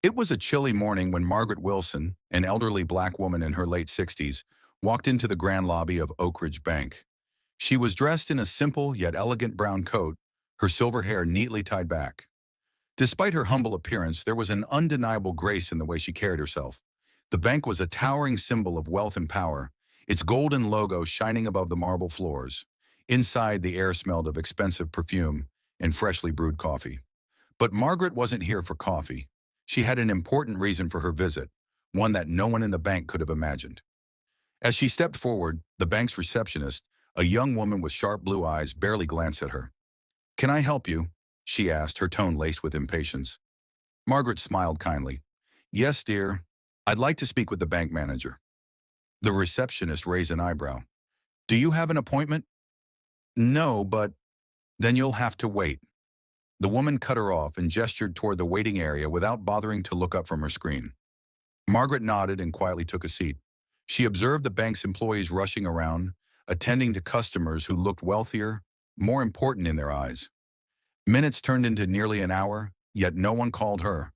It was a chilly morning when Margaret Wilson, an elderly black woman in her late 60s, walked into the grand lobby of Oak Ridge Bank. She was dressed in a simple yet elegant brown coat, her silver hair neatly tied back. Despite her humble appearance, there was an undeniable grace in the way she carried herself. The bank was a towering symbol of wealth and power, its golden logo shining above the marble floors. Inside, the air smelled of expensive perfume and freshly brewed coffee. But Margaret wasn't here for coffee. She had an important reason for her visit, one that no one in the bank could have imagined. As she stepped forward, the bank's receptionist, a young woman with sharp blue eyes, barely glanced at her. "Can I help you?" she asked, her tone laced with impatience. Margaret smiled kindly. "Yes, dear. I'd like to speak with the bank manager." The receptionist raised an eyebrow. "Do you have an appointment?" "No, but—" "Then you'll have to wait." The woman cut her off and gestured toward the waiting area without bothering to look up from her screen. Margaret nodded and quietly took a seat. She observed the bank's employees rushing around, attending to customers who looked wealthier, more important in their eyes. Minutes turned into nearly an hour, yet no one called her.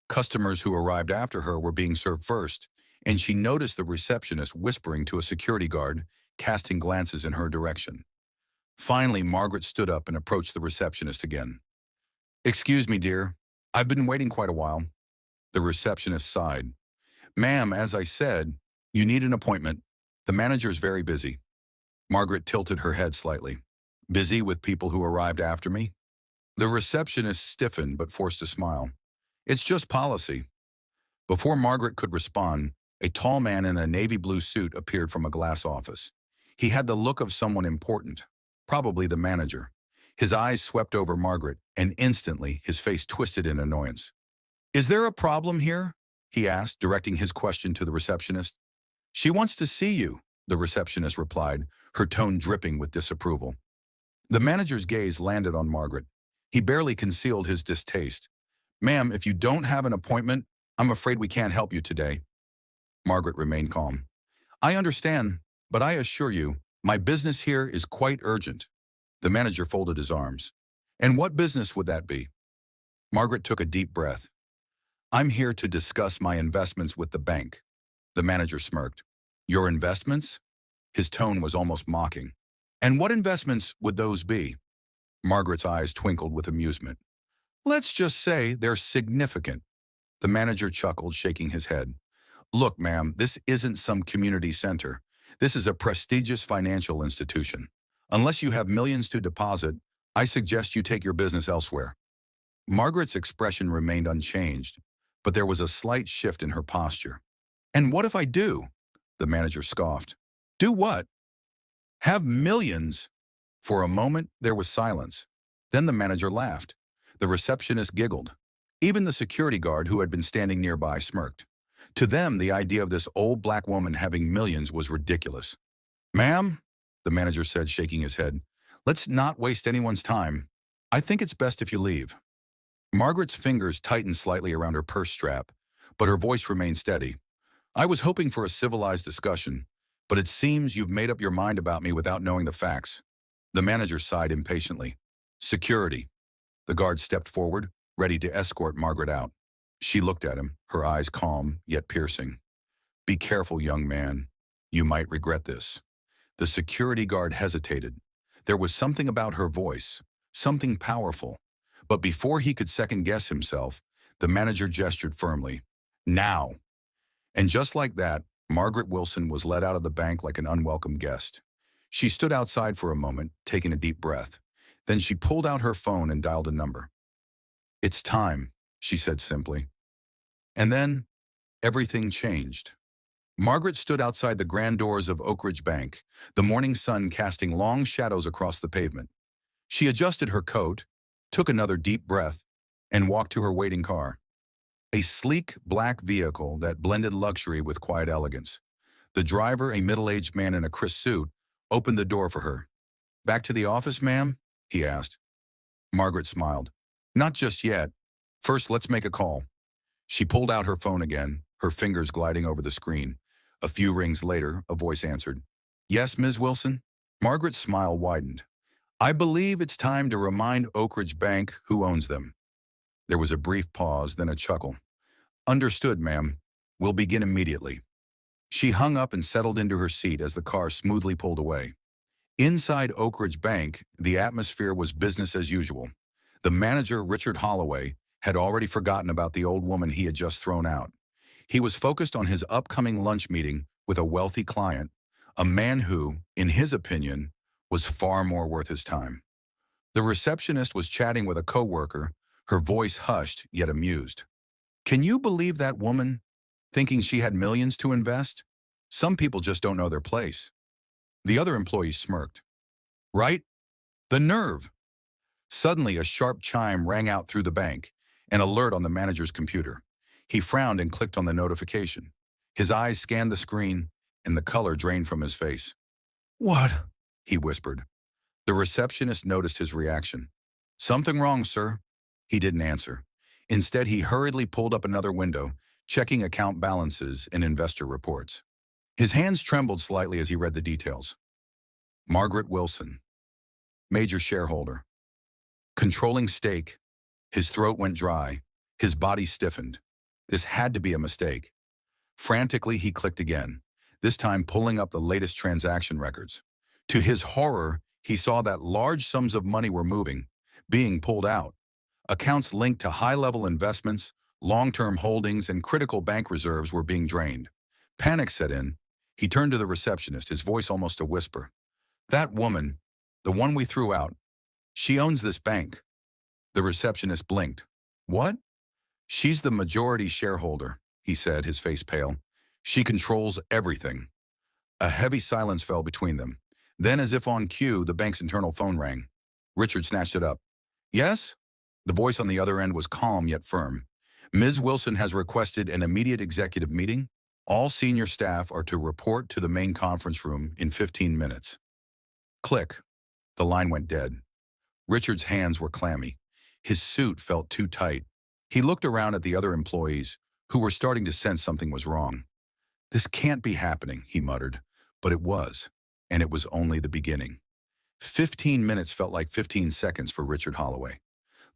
Customers who arrived after her were being served first, and she noticed the receptionist whispering to a security guard, casting glances in her direction. Finally, Margaret stood up and approached the receptionist again. "Excuse me, dear. I've been waiting quite a while." The receptionist sighed. "Ma'am, as I said, you need an appointment. The manager's very busy." Margaret tilted her head slightly. "Busy with people who arrived after me?" The receptionist stiffened but forced a smile. "It's just policy." Before Margaret could respond, a tall man in a navy blue suit appeared from a glass office. He had the look of someone important, probably the manager. His eyes swept over Margaret, and instantly his face twisted in annoyance. "Is there a problem here?" he asked, directing his question to the receptionist. "She wants to see you," the receptionist replied, her tone dripping with disapproval. The manager's gaze landed on Margaret. He barely concealed his distaste. "Ma'am, if you don't have an appointment, I'm afraid we can't help you today." Margaret remained calm. "I understand, but I assure you, my business here is quite urgent." The manager folded his arms. "And what business would that be?" Margaret took a deep breath. "I'm here to discuss my investments with the bank." The manager smirked. "Your investments?" His tone was almost mocking. "And what investments would those be?" Margaret's eyes twinkled with amusement. "Let's just say they're significant." The manager chuckled, shaking his head. "Look, ma'am, this isn't some community center. This is a prestigious financial institution. Unless you have millions to deposit, I suggest you take your business elsewhere." Margaret's expression remained unchanged, but there was a slight shift in her posture. "And what if I do?" The manager scoffed. "Do what?" "Have millions." For a moment, there was silence. Then the manager laughed. The receptionist giggled. Even the security guard who had been standing nearby smirked. To them, the idea of this old black woman having millions was ridiculous. "Ma'am," the manager said, shaking his head, "let's not waste anyone's time. I think it's best if you leave." Margaret's fingers tightened slightly around her purse strap, but her voice remained steady. "I was hoping for a civilized discussion, but it seems you've made up your mind about me without knowing the facts." The manager sighed impatiently. "Security." The guard stepped forward, ready to escort Margaret out. She looked at him, her eyes calm yet piercing. "Be careful, young man. You might regret this." The security guard hesitated. There was something about her voice, something powerful. But before he could second-guess himself, the manager gestured firmly. "Now." And just like that, Margaret Wilson was led out of the bank like an unwelcome guest. She stood outside for a moment, taking a deep breath. Then she pulled out her phone and dialed a number. "It's time," she said simply. And then, everything changed. Margaret stood outside the grand doors of Oak Ridge Bank, the morning sun casting long shadows across the pavement. She adjusted her coat, took another deep breath, and walked to her waiting car. A sleek, black vehicle that blended luxury with quiet elegance. The driver, a middle-aged man in a crisp suit, opened the door for her. "Back to the office, ma'am?" he asked. Margaret smiled. "Not just yet. First, let's make a call." She pulled out her phone again, her fingers gliding over the screen. A few rings later, a voice answered. "Yes, Ms. Wilson?" Margaret's smile widened. "I believe it's time to remind Oak Ridge Bank who owns them." There was a brief pause, then a chuckle. Understood, ma'am. We'll begin immediately. She hung up and settled into her seat as the car smoothly pulled away. Inside Oak Ridge Bank, the atmosphere was business as usual. The manager, Richard Holloway, had already forgotten about the old woman he had just thrown out. He was focused on his upcoming lunch meeting with a wealthy client, a man who, in his opinion, was far more worth his time. The receptionist was chatting with a coworker, her voice hushed yet amused. Can you believe that woman? Thinking she had millions to invest? Some people just don't know their place. The other employee smirked. Right? The nerve! Suddenly, a sharp chime rang out through the bank, an alert on the manager's computer. He frowned and clicked on the notification. His eyes scanned the screen, and the color drained from his face. What? He whispered. The receptionist noticed his reaction. Something wrong, sir? He didn't answer. Instead, he hurriedly pulled up another window, checking account balances and investor reports. His hands trembled slightly as he read the details. Margaret Wilson, major shareholder. Controlling stake. His throat went dry. His body stiffened. This had to be a mistake. Frantically, he clicked again, this time pulling up the latest transaction records. To his horror, he saw that large sums of money were moving, being pulled out. Accounts linked to high-level investments, long-term holdings, and critical bank reserves were being drained. Panic set in. He turned to the receptionist, his voice almost a whisper. That woman, the one we threw out, she owns this bank. The receptionist blinked. What? She's the majority shareholder, he said, his face pale. She controls everything. A heavy silence fell between them. Then, as if on cue, the bank's internal phone rang. Richard snatched it up. Yes? The voice on the other end was calm yet firm. Ms. Wilson has requested an immediate executive meeting. All senior staff are to report to the main conference room in 15 minutes. Click. The line went dead. Richard's hands were clammy. His suit felt too tight. He looked around at the other employees, who were starting to sense something was wrong. This can't be happening, he muttered. But it was, and it was only the beginning. 15 minutes felt like 15 seconds for Richard Holloway.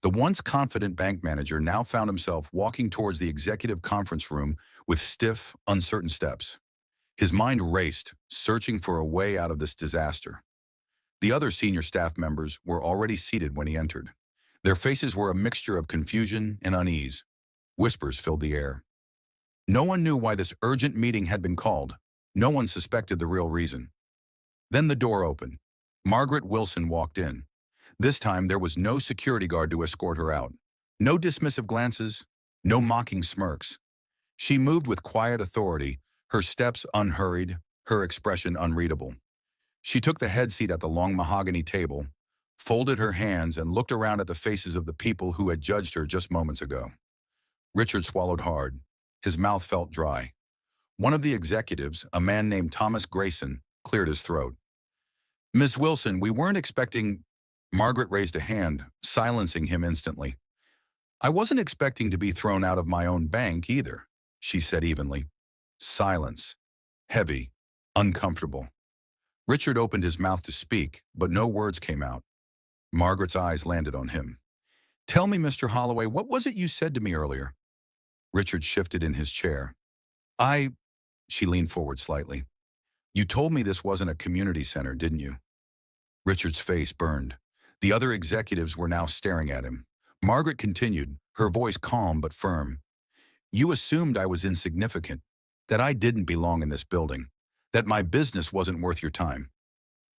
The once confident bank manager now found himself walking towards the executive conference room with stiff, uncertain steps. His mind raced, searching for a way out of this disaster. The other senior staff members were already seated when he entered. Their faces were a mixture of confusion and unease. Whispers filled the air. No one knew why this urgent meeting had been called. No one suspected the real reason. Then the door opened. Margaret Wilson walked in. This time there was no security guard to escort her out. No dismissive glances, no mocking smirks. She moved with quiet authority, her steps unhurried, her expression unreadable. She took the head seat at the long mahogany table, folded her hands, and looked around at the faces of the people who had judged her just moments ago. Richard swallowed hard. His mouth felt dry. One of the executives, a man named Thomas Grayson, cleared his throat. Miss Wilson, we weren't expecting... Margaret raised a hand, silencing him instantly. I wasn't expecting to be thrown out of my own bank either, she said evenly. Silence. Heavy. Uncomfortable. Richard opened his mouth to speak, but no words came out. Margaret's eyes landed on him. Tell me, Mr. Holloway, what was it you said to me earlier? Richard shifted in his chair. She leaned forward slightly. You told me this wasn't a community center, didn't you? Richard's face burned. The other executives were now staring at him. Margaret continued, her voice calm but firm. You assumed I was insignificant, that I didn't belong in this building, that my business wasn't worth your time.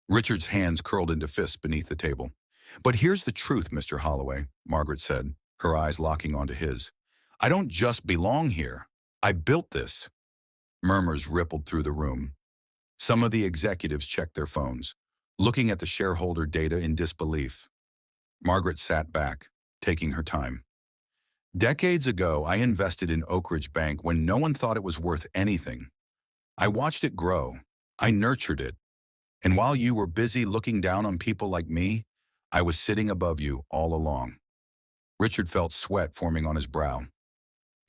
Richard's hands curled into fists beneath the table. But here's the truth, Mr. Holloway, Margaret said, her eyes locking onto his. I don't just belong here. I built this. Murmurs rippled through the room. Some of the executives checked their phones, looking at the shareholder data in disbelief. Margaret sat back, taking her time. Decades ago, I invested in Oak Ridge Bank when no one thought it was worth anything. I watched it grow. I nurtured it. And while you were busy looking down on people like me, I was sitting above you all along. Richard felt sweat forming on his brow.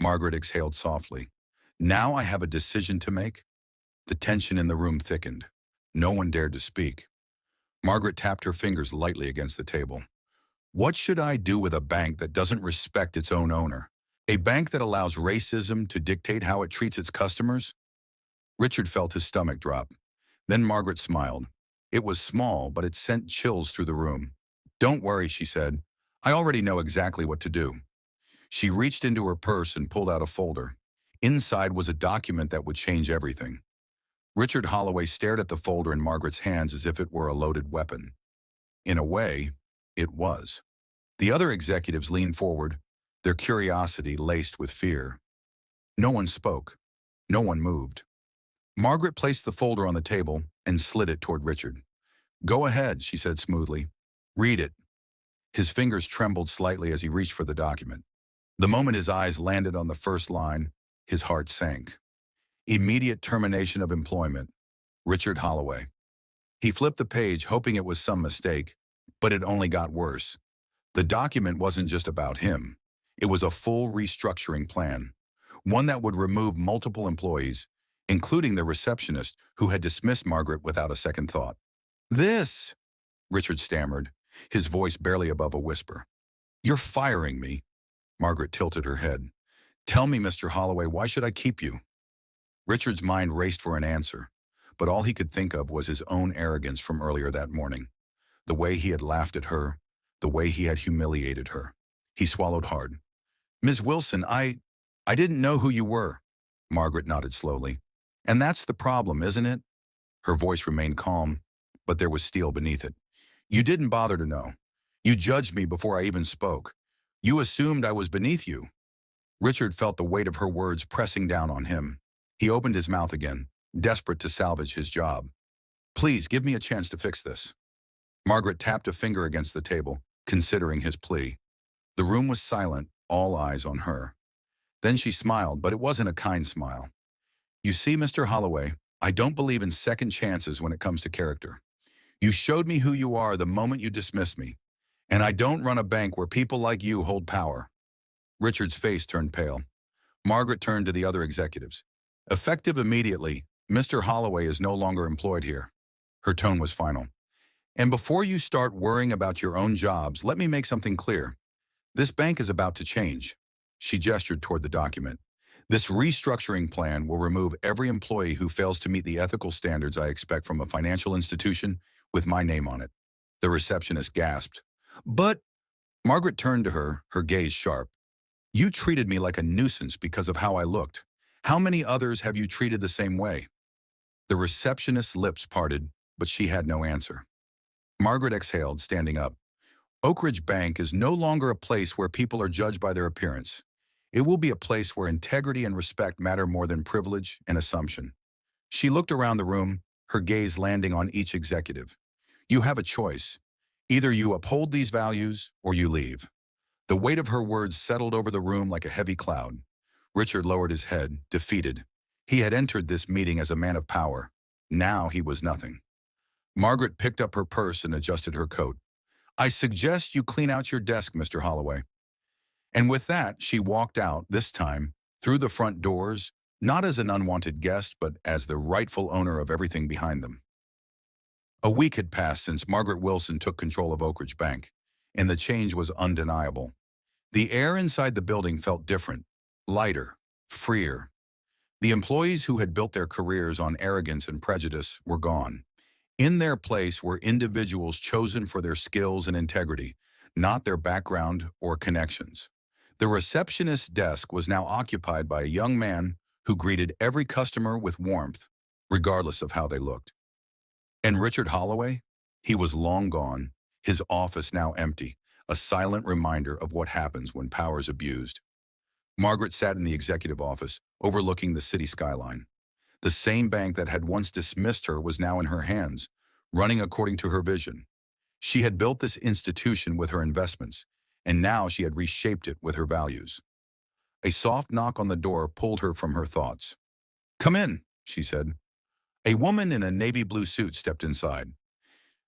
Margaret exhaled softly. Now I have a decision to make. The tension in the room thickened. No one dared to speak. Margaret tapped her fingers lightly against the table. What should I do with a bank that doesn't respect its own owner, A bank that allows racism to dictate how it treats its customers? Richard felt his stomach drop. Then Margaret smiled. It was small, but it sent chills through the room. Don't worry, she said. I already know exactly what to do. She reached into her purse and pulled out a folder. Inside was a document that would change everything. Richard Holloway stared at the folder in Margaret's hands as if it were a loaded weapon. In a way, it was. The other executives leaned forward, their curiosity laced with fear. No one spoke. No one moved. Margaret placed the folder on the table and slid it toward Richard. Go ahead, she said smoothly. Read it. His fingers trembled slightly as he reached for the document. The moment his eyes landed on the first line, his heart sank. Immediate termination of employment. Richard Holloway. He flipped the page, hoping it was some mistake, but it only got worse. The document wasn't just about him. It was a full restructuring plan, one that would remove multiple employees, including the receptionist who had dismissed Margaret without a second thought. This, Richard stammered, his voice barely above a whisper. You're firing me. Margaret tilted her head. Tell me, Mr. Holloway, why should I keep you? Richard's mind raced for an answer, but all he could think of was his own arrogance from earlier that morning. The way he had laughed at her, the way he had humiliated her. He swallowed hard. Ms. Wilson, I didn't know who you were. Margaret nodded slowly. And that's the problem, isn't it? Her voice remained calm, but there was steel beneath it. You didn't bother to know. You judged me before I even spoke. You assumed I was beneath you. Richard felt the weight of her words pressing down on him. He opened his mouth again, desperate to salvage his job. Please, give me a chance to fix this. Margaret tapped a finger against the table, considering his plea. The room was silent, all eyes on her. Then she smiled, but it wasn't a kind smile. You see, Mr. Holloway, I don't believe in second chances when it comes to character. You showed me who you are the moment you dismissed me, and I don't run a bank where people like you hold power. Richard's face turned pale. Margaret turned to the other executives. Effective immediately, Mr. Holloway is no longer employed here. Her tone was final. And before you start worrying about your own jobs, let me make something clear. This bank is about to change. She gestured toward the document. This restructuring plan will remove every employee who fails to meet the ethical standards I expect from a financial institution with my name on it. The receptionist gasped. But, Margaret turned to her, her gaze sharp. You treated me like a nuisance because of how I looked. How many others have you treated the same way? The receptionist's lips parted, but she had no answer. Margaret exhaled, standing up. Oak Ridge Bank is no longer a place where people are judged by their appearance. It will be a place where integrity and respect matter more than privilege and assumption. She looked around the room, her gaze landing on each executive. You have a choice. Either you uphold these values or you leave. The weight of her words settled over the room like a heavy cloud. Richard lowered his head, defeated. He had entered this meeting as a man of power. Now he was nothing. Margaret picked up her purse and adjusted her coat. I suggest you clean out your desk, Mr. Holloway. And with that, she walked out, this time, through the front doors, not as an unwanted guest, but as the rightful owner of everything behind them. A week had passed since Margaret Wilson took control of Oak Ridge Bank, and the change was undeniable. The air inside the building felt different, lighter, freer. The employees who had built their careers on arrogance and prejudice were gone. In their place were individuals chosen for their skills and integrity, not their background or connections. The receptionist's desk was now occupied by a young man who greeted every customer with warmth, regardless of how they looked. And Richard Holloway? He was long gone, his office now empty, a silent reminder of what happens when power is abused. Margaret sat in the executive office, overlooking the city skyline. The same bank that had once dismissed her was now in her hands, running according to her vision. She had built this institution with her investments, and now she had reshaped it with her values. A soft knock on the door pulled her from her thoughts. Come in, she said. A woman in a navy blue suit stepped inside.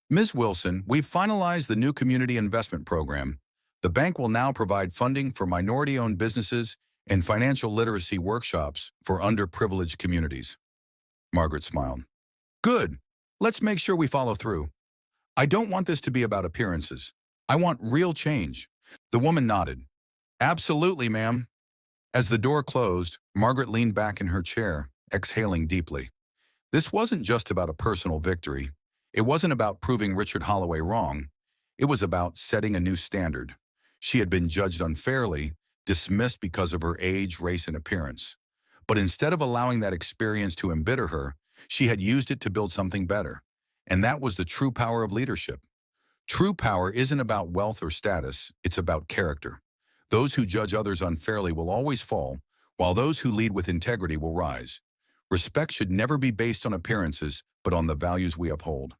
Ms. Wilson, we've finalized the new community investment program. The bank will now provide funding for minority-owned businesses and financial literacy workshops for underprivileged communities. Margaret smiled. Good. Let's make sure we follow through. I don't want this to be about appearances. I want real change. The woman nodded. Absolutely, ma'am. As the door closed, Margaret leaned back in her chair, exhaling deeply. This wasn't just about a personal victory. It wasn't about proving Richard Holloway wrong. It was about setting a new standard. She had been judged unfairly, dismissed because of her age, race, and appearance. But instead of allowing that experience to embitter her, she had used it to build something better. And that was the true power of leadership. True power isn't about wealth or status, it's about character. Those who judge others unfairly will always fall, while those who lead with integrity will rise. Respect should never be based on appearances, but on the values we uphold.